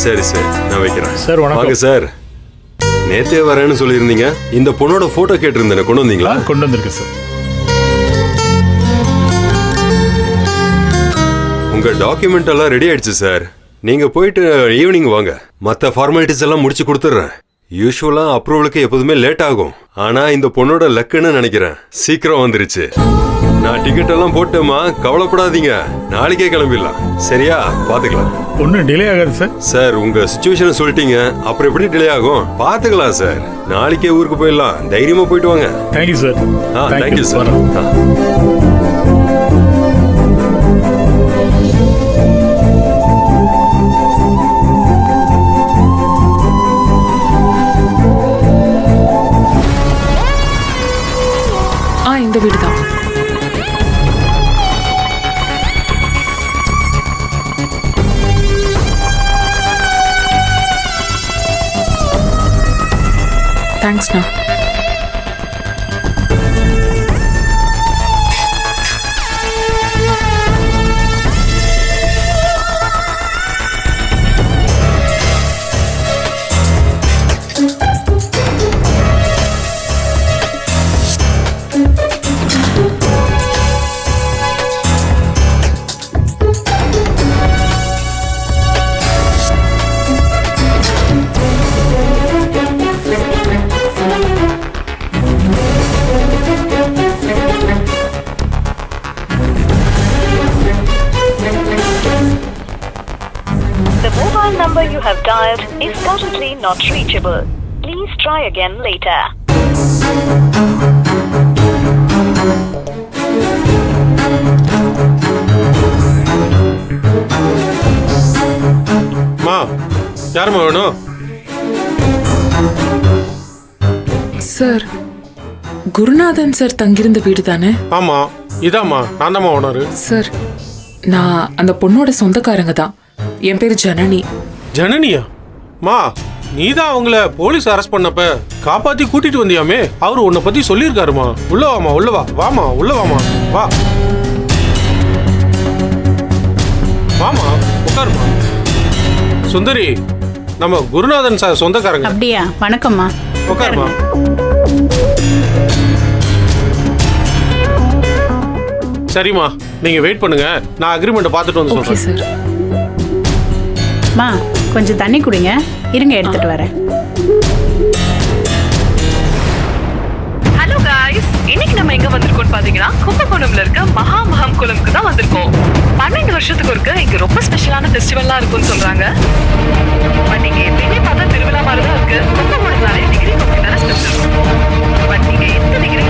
சரி சரி, நான் வைக்கிறேன். சார் வணக்கம். வாங்க சார். நேத்தே வரேன்னு சொல்லியிருந்தீங்க. இந்த பொண்ணோட போட்டோ கேட்டிருந்தேன், கொண்டு வந்தீங்களா? கொண்டு வந்திருக்கேன் சார். உங்க டாக்குமெண்ட் எல்லாம் ரெடி ஆயிடுச்சு சார். நீங்க போயிட்டு ஈவினிங் வாங்க. மற்ற ஃபார்மாலிட்டிஸ் எல்லாம் முடிச்சு கொடுத்துட்றேன். யூஸ்வலா அப்ரூவலுக்கு எப்போதுமே லேட் ஆகும். ஆனா இந்த பொண்ணோட லக்குன்னு நினைக்கிறேன், சீக்கிரம் வந்துருச்சு. நான் டிக்கெட் எல்லாம் போட்டேமா, கவலைப்படாதீங்க. நாளைக்கே கிளம்பிடலாம். சரியா? பாத்துக்கலாம். ஒன்றும் டிலே ஆகாது சார். சார் உங்க சிச்சுவேஷனை சொல்லிட்டீங்க, அப்புறம் எப்படி டிலே ஆகும்? பாத்துக்கலாம் சார். நாளைக்கே ஊருக்கு போயிடலாம். தைரியமா போயிட்டு வாங்க. Thank you sir. Thank you sir. இந்த வீடு தான். தேங்க்ஸ்ண்ணா. Number you have dialed is currently not reachable. Please try again later. மா, யாருமா வேணும்? சார், குருநாதன் சார் தங்கியிருந்த வீடு தானே? ஆமா, இதாம்மா, நான் தாம்மா ஓனரு. சார், நான் அந்த பொண்ணோட சொந்தக்காரங்க தான். என் பேர் ஜனனி. ஜனனியா? மா, நீதான் அவங்கள போலீஸ் அரெஸ்ட் பண்ணப்ப காப்பாத்தி கூட்டிட்டு வந்தியாமே, அவரு உன்னை பத்தி சொல்லியிருக்காருமா. உள்ள வாமா, உள்ள வா. வாமா, உள்ள வாமா. வா வாமா, உட்காருமா. சுந்தரி, நம்ம குருநாதன் சார் சொந்தக்காரங்க. அப்படியா? வணக்கம்மா. உட்காருமா. சரிம்மா, நீங்க வெயிட் பண்ணுங்க, நான் அக்ரிமெண்ட் பார்த்துட்டு வந்து ஓகே சொல்றேன். சார். மா, கொஞ்சம் தண்ணி குடிங்க, இருங்க எடுத்துட்டு வரேன். ஹலோ गाइस, இன்னைக்கு நம்ம எங்க வந்திருக்கோம் பாத்தீங்கன்னா கும்பகோணம்ல இருக்க மகாமகம் குளம்க்கு தான் வந்திருக்கோம். 12 வருஷத்துக்கு ஒருக்க இங்க ரொம்ப ஸ்பெஷலான ஃபெஸ்டிவல்லாம் இருக்கும்னு சொல்றாங்க. பட் நீங்க எப்பயுமே பார்த்தா திருவிழா மாதிரி தான் இருக்கு. கும்பகோணம்னாலே டிகிரி காம்பெடிஷன் ஸ்பெஷல். பட் நீங்க எந்த டிகிரி